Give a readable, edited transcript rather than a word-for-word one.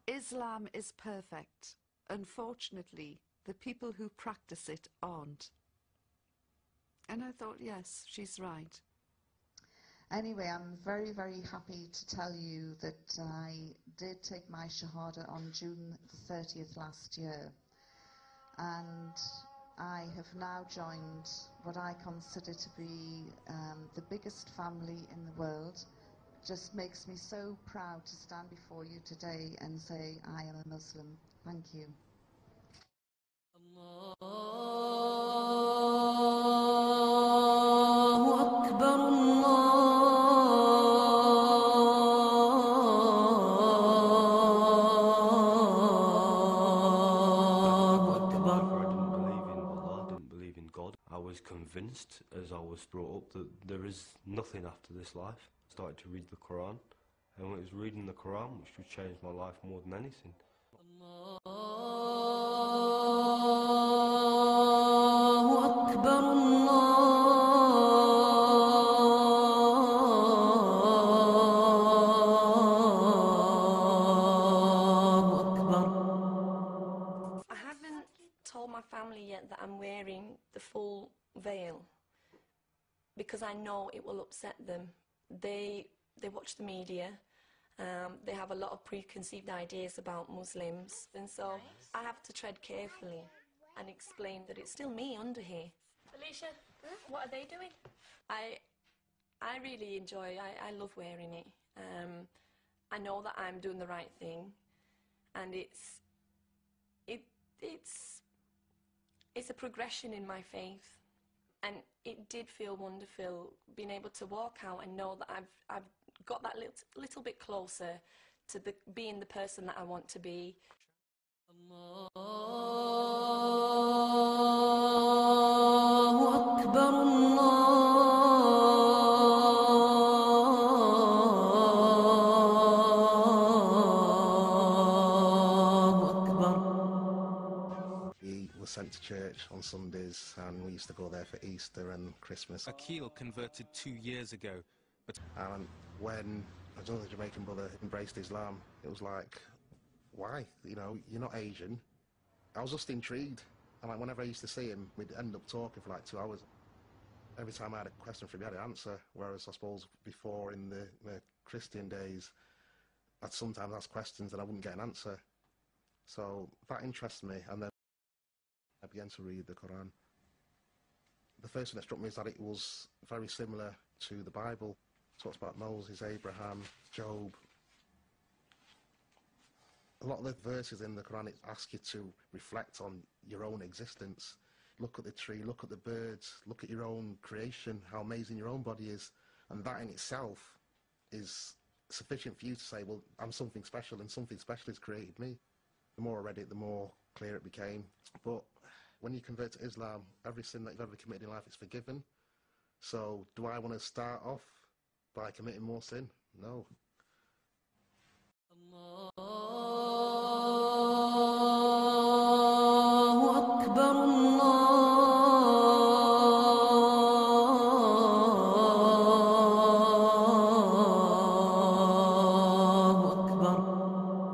Islam is perfect. Unfortunately, the people who practice it aren't. And I thought, yes, she's right. Anyway, I'm very, very happy to tell you that I did take my Shahada on June the 30th last year. And I have now joined what I consider to be the biggest family in the world. Just makes me so proud to stand before you today and say I am a Muslim. Thank you. I was convinced, as I was brought up, that there is nothing after this life. I started to read the Quran, and it was reading the Quran which would change my life more than anything. I haven't told my family yet that I'm wearing the full veil because I know it will upset them. They watch the media, they have a lot of preconceived ideas about Muslims, and so I have to tread carefully and explain that it's still me under here. Alicia, what are they doing? I really enjoy, I love wearing it. I know that I'm doing the right thing, and it's a progression in my faith, and it did feel wonderful being able to walk out and know that I've got that little bit closer to being the person that I want to be. We were sent to church on Sundays, and we used to go there for Easter and Christmas. Akil converted 2 years ago, but And when another Jamaican brother embraced Islam, it was like, why? You know, you're not Asian. I was just intrigued, and like whenever I used to see him, we'd end up talking for like 2 hours. Every time I had a question for him, he had an answer, whereas I suppose before in the Christian days, I'd sometimes ask questions and I wouldn't get an answer. So that interests me, and then I began to read the Quran. The first thing that struck me is that it was very similar to the Bible. It talks about Moses, Abraham, Job. A lot of the verses in the Quran, it asks you to reflect on your own existence. Look at the tree, look at the birds, look at your own creation, how amazing your own body is. And that in itself is sufficient for you to say, well, I'm something special, and something special has created me. The more I read it, the more clear it became. But when you convert to Islam, every sin that you've ever committed in life is forgiven. So do I want to start off by committing more sin? No.